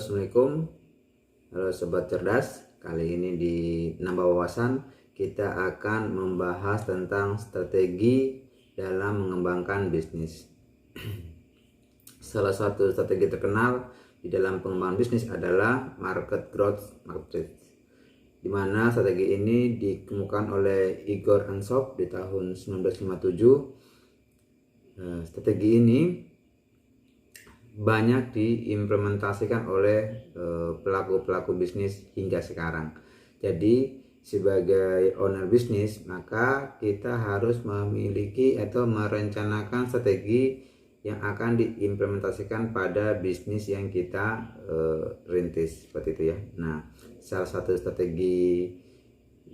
Assalamualaikum. Halo Sobat Cerdas. Kali ini di Nambah Wawasan kita akan membahas tentang strategi dalam mengembangkan bisnis. Salah satu strategi terkenal di dalam pengembangan bisnis adalah market growth matrix, di mana strategi ini dikemukakan oleh Igor Ansov di tahun 1957. Strategi ini banyak diimplementasikan oleh pelaku-pelaku bisnis hingga sekarang. Jadi sebagai owner bisnis, maka kita harus memiliki atau merencanakan strategi yang akan diimplementasikan pada bisnis yang kita rintis, seperti itu ya. Nah, salah satu strategi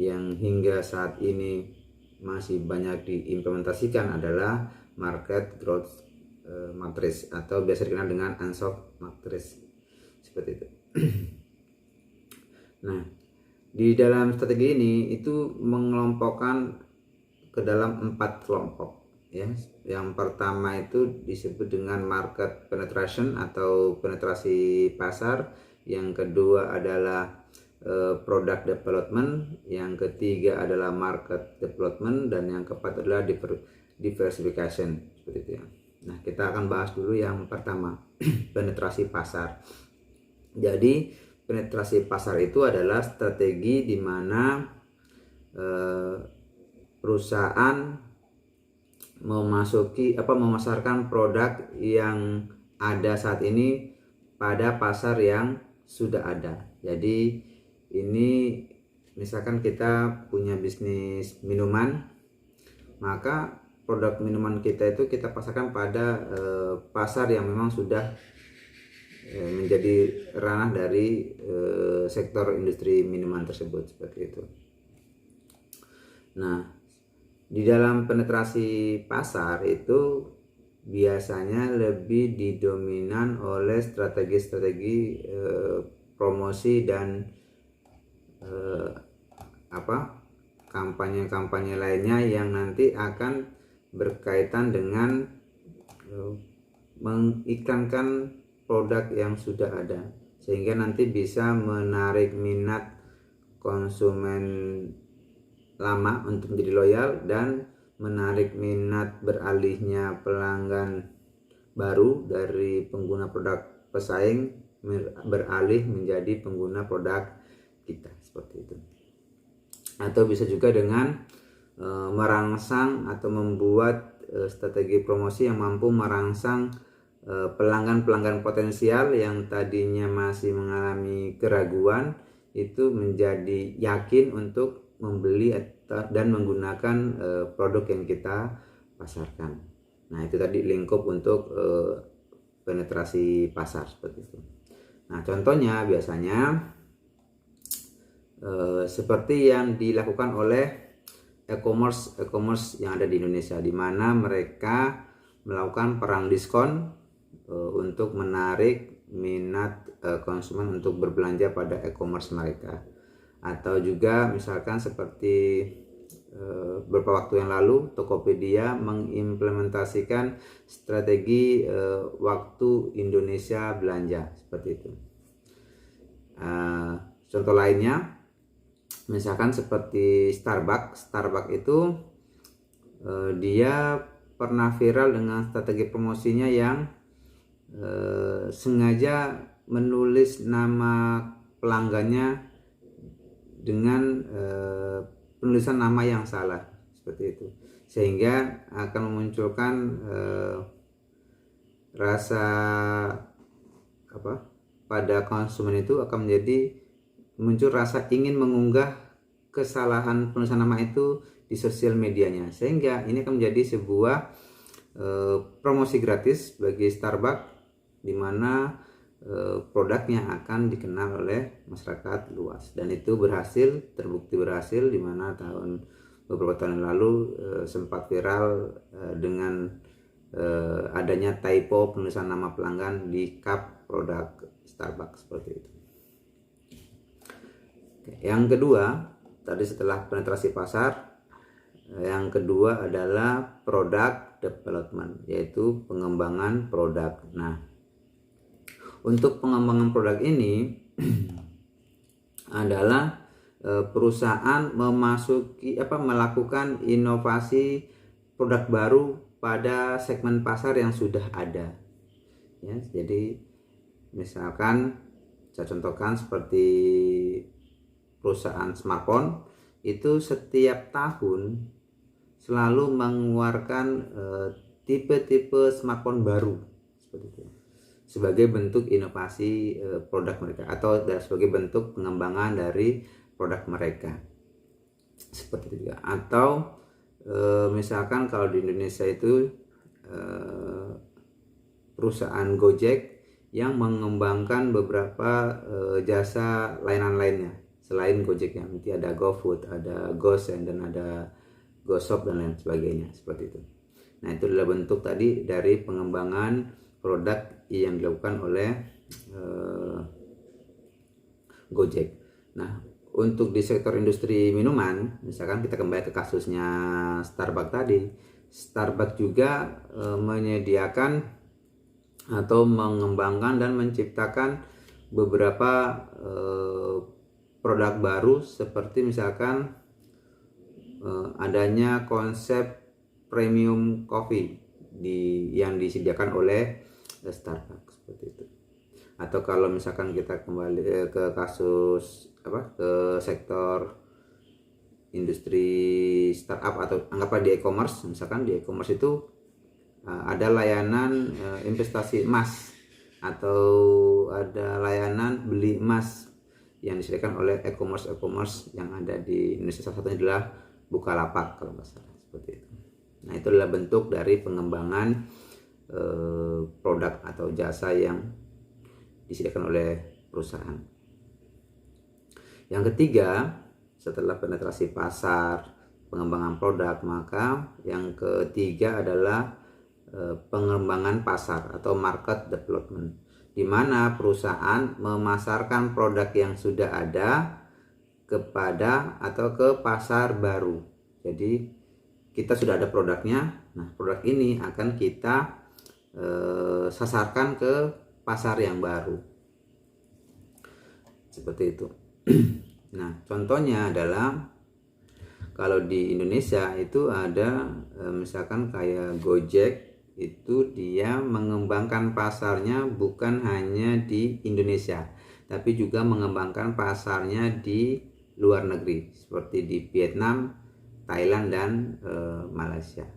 yang hingga saat ini masih banyak diimplementasikan adalah market growth matrix atau biasa dikenal dengan Ansov matrix, seperti itu. Nah, di dalam strategi ini itu mengelompokkan ke dalam 4 kelompok ya. Yang pertama itu disebut dengan market penetration atau penetrasi pasar, yang kedua adalah product development, yang ketiga adalah market development, dan yang keempat adalah diversification, seperti itu ya. Nah, kita akan bahas dulu yang pertama, penetrasi pasar. Jadi, penetrasi pasar itu adalah strategi di mana perusahaan memasarkan produk yang ada saat ini pada pasar yang sudah ada. Jadi, ini misalkan kita punya bisnis minuman, maka produk minuman kita itu kita pasarkan pada pasar yang memang sudah menjadi ranah dari sektor industri minuman tersebut, seperti itu. Nah, di dalam penetrasi pasar itu biasanya lebih didominan oleh strategi-strategi promosi dan kampanye-kampanye lainnya yang nanti akan berkaitan dengan mengiklankan produk yang sudah ada, sehingga nanti bisa menarik minat konsumen lama untuk menjadi loyal dan menarik minat beralihnya pelanggan baru dari pengguna produk pesaing beralih menjadi pengguna produk kita, seperti itu. Atau bisa juga dengan merangsang atau membuat strategi promosi yang mampu merangsang pelanggan-pelanggan potensial yang tadinya masih mengalami keraguan itu menjadi yakin untuk membeli dan menggunakan produk yang kita pasarkan. Nah, itu tadi lingkup untuk penetrasi pasar, seperti itu. Nah, contohnya biasanya seperti yang dilakukan oleh e-commerce yang ada di Indonesia, di mana mereka melakukan perang diskon untuk menarik minat konsumen untuk berbelanja pada e-commerce mereka. Atau juga misalkan seperti beberapa waktu yang lalu Tokopedia mengimplementasikan strategi waktu Indonesia belanja, seperti itu. Contoh lainnya misalkan seperti Starbucks itu dia pernah viral dengan strategi promosinya yang sengaja menulis nama pelanggannya dengan penulisan nama yang salah, seperti itu, sehingga akan memunculkan rasa pada konsumen itu akan menjadi muncul rasa ingin mengunggah kesalahan penulisan nama itu di sosial medianya, sehingga ini akan menjadi sebuah promosi gratis bagi Starbucks, di mana produknya akan dikenal oleh masyarakat luas, dan itu terbukti berhasil, di mana beberapa tahun yang lalu sempat viral dengan adanya typo penulisan nama pelanggan di cup produk Starbucks, seperti itu. Yang kedua, tadi setelah penetrasi pasar, yang kedua adalah product development, yaitu pengembangan produk. Nah, Untuk pengembangan produk ini adalah perusahaan melakukan inovasi produk baru pada segmen pasar yang sudah ada. Ya, jadi misalkan saya contohkan seperti perusahaan smartphone itu setiap tahun selalu mengeluarkan tipe-tipe smartphone baru seperti itu, sebagai bentuk inovasi produk mereka atau sebagai bentuk pengembangan dari produk mereka seperti itu juga. Atau misalkan kalau di Indonesia itu perusahaan Gojek yang mengembangkan beberapa jasa layanan lainnya selain Gojek, yang nanti ada GoFood, ada GoSend, dan ada GoShop dan lain sebagainya seperti itu. Nah, itu adalah bentuk tadi dari pengembangan produk yang dilakukan oleh Gojek. Nah, untuk di sektor industri minuman, misalkan kita kembali ke kasusnya Starbucks tadi, Starbucks juga menyediakan atau mengembangkan dan menciptakan beberapa produk baru, seperti misalkan adanya konsep premium coffee yang disediakan oleh Starbucks seperti itu. Atau kalau misalkan kita kembali ke kasus ke sektor industri startup atau anggaplah di e-commerce, misalkan di e-commerce itu ada layanan investasi emas atau ada layanan beli emas yang disediakan oleh e-commerce yang ada di Indonesia. Salah satunya adalah Bukalapak kalau nggak salah seperti itu. Nah, itu adalah bentuk dari pengembangan produk atau jasa yang disediakan oleh perusahaan. Yang ketiga, setelah penetrasi pasar, pengembangan produk, maka yang ketiga adalah pengembangan pasar atau market development, di mana perusahaan memasarkan produk yang sudah ada kepada atau ke pasar baru. Jadi kita sudah ada produknya, nah produk ini akan kita sasarkan ke pasar yang baru seperti itu. Nah, contohnya adalah kalau di Indonesia itu ada misalkan kayak Gojek, itu dia mengembangkan pasarnya bukan hanya di Indonesia, tapi juga mengembangkan pasarnya di luar negeri seperti di Vietnam, Thailand, dan Malaysia.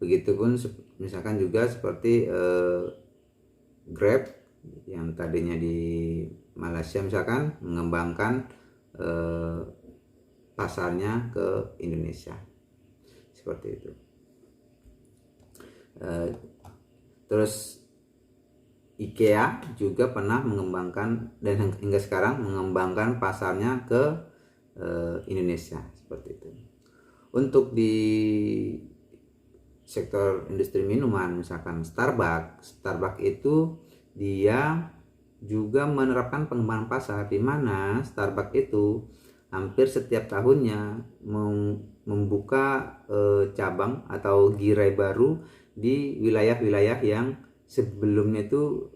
Begitupun misalkan juga seperti Grab yang tadinya di Malaysia misalkan mengembangkan pasarnya ke Indonesia seperti itu. Terus IKEA juga pernah mengembangkan dan hingga sekarang mengembangkan pasarnya ke Indonesia seperti itu. Untuk di sektor industri minuman, misalkan Starbucks itu dia juga menerapkan pengembangan pasar, di mana Starbucks itu hampir setiap tahunnya membuka cabang atau gerai baru di wilayah-wilayah yang sebelumnya itu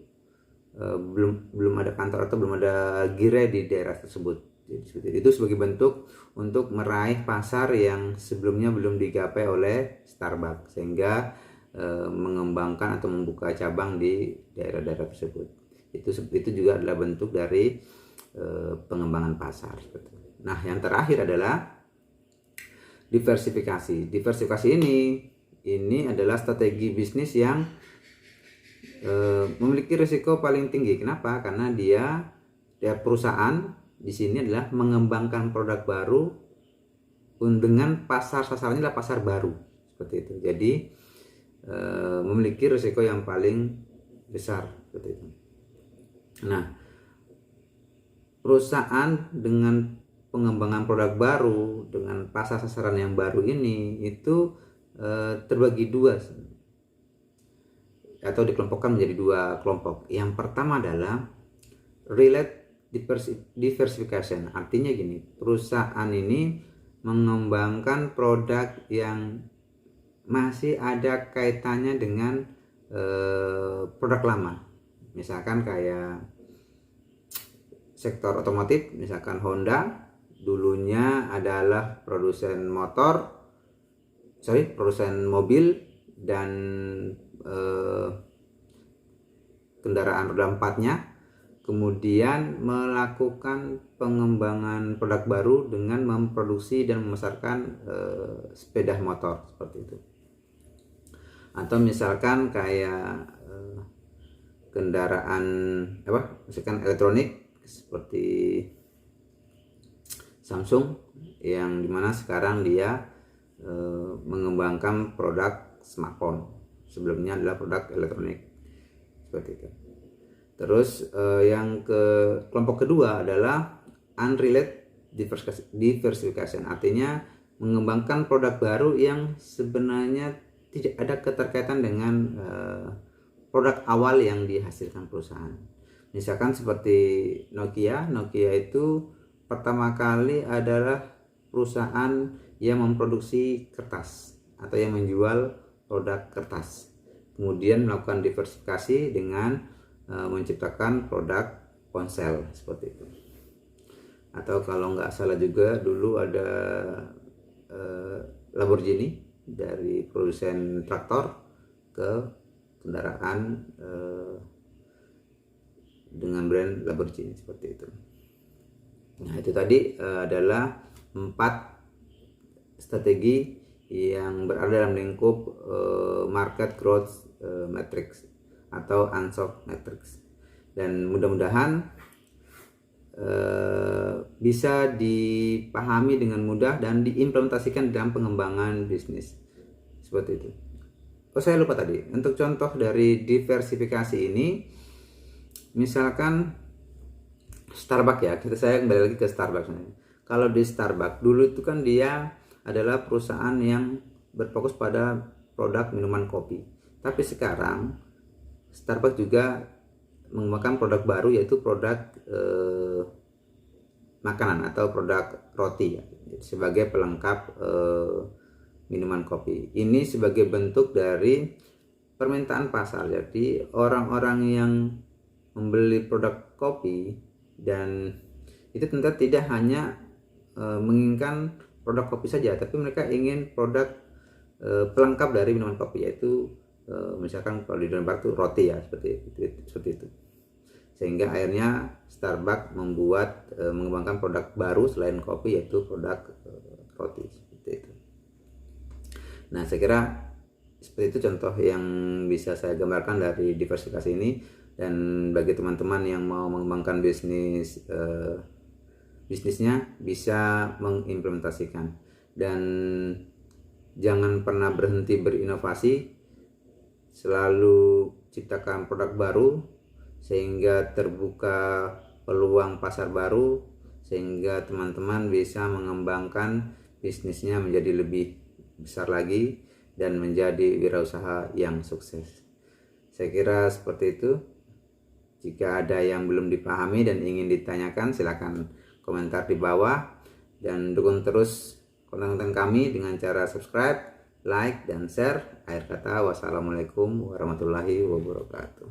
belum ada kantor atau belum ada gerai di daerah tersebut. Jadi itu sebagai bentuk untuk meraih pasar yang sebelumnya belum digapai oleh Starbucks, sehingga mengembangkan atau membuka cabang di daerah-daerah tersebut. Itu juga adalah bentuk dari pengembangan pasar. Nah, yang terakhir adalah diversifikasi. Diversifikasi ini adalah strategi bisnis yang memiliki risiko paling tinggi. Kenapa? Karena dia perusahaan di sini adalah mengembangkan produk baru dengan pasar sasarannya adalah pasar baru seperti itu. Jadi memiliki risiko yang paling besar seperti itu. Nah, perusahaan dengan pengembangan produk baru dengan pasar sasaran yang baru ini itu terbagi dua atau dikelompokkan menjadi dua kelompok. Yang pertama adalah relate diversification. Artinya gini, perusahaan ini mengembangkan produk yang masih ada kaitannya dengan produk lama. Misalkan kayak sektor otomotif, misalkan Honda dulunya adalah produsen mobil dan kendaraan roda empatnya, kemudian melakukan pengembangan produk baru dengan memproduksi dan memasarkan sepeda motor seperti itu. Atau misalkan kayak kendaraan misalkan elektronik seperti Samsung, yang dimana sekarang dia mengembangkan produk smartphone, sebelumnya adalah produk elektronik seperti itu. Terus yang kelompok kedua adalah unrelated diversification, artinya mengembangkan produk baru yang sebenarnya tidak ada keterkaitan dengan produk awal yang dihasilkan perusahaan. Misalkan seperti Nokia itu pertama kali adalah perusahaan yang memproduksi kertas atau yang menjual produk kertas, kemudian melakukan diversifikasi dengan menciptakan produk ponsel seperti itu. Atau kalau nggak salah juga dulu ada Lamborghini, dari produsen traktor ke kendaraan dengan brand Lamborghini seperti itu. Nah, itu tadi adalah 4 strategi yang berada dalam lingkup market growth matrix atau Ansoff matrix, dan mudah-mudahan bisa dipahami dengan mudah dan diimplementasikan dalam pengembangan bisnis seperti itu. Saya lupa tadi, untuk contoh dari diversifikasi ini, misalkan Starbucks ya, saya kembali lagi ke Starbucks. Kalau di Starbucks dulu itu kan dia adalah perusahaan yang berfokus pada produk minuman kopi, tapi sekarang Starbucks juga mengembangkan produk baru, yaitu produk makanan atau produk roti ya, sebagai pelengkap minuman kopi. Ini sebagai bentuk dari permintaan pasar. Jadi orang-orang yang membeli produk kopi, dan itu tentu tidak hanya menginginkan produk kopi saja, tapi mereka ingin produk pelengkap dari minuman kopi, yaitu misalkan kalau di Denmark itu roti ya, seperti itu. Sehingga akhirnya Starbucks mengembangkan produk baru selain kopi, yaitu produk roti seperti itu. Nah, saya kira seperti itu contoh yang bisa saya gambarkan dari diversifikasi ini, dan bagi teman-teman yang mau mengembangkan bisnisnya bisa mengimplementasikan, dan jangan pernah berhenti berinovasi, selalu ciptakan produk baru sehingga terbuka peluang pasar baru, sehingga teman-teman bisa mengembangkan bisnisnya menjadi lebih besar lagi dan menjadi wirausaha yang sukses. Saya kira seperti itu. Jika ada yang belum dipahami dan ingin ditanyakan, silakan komentar di bawah, dan dukung terus konten-konten kami dengan cara subscribe, like, dan share. Akhir kata, wassalamualaikum warahmatullahi wabarakatuh.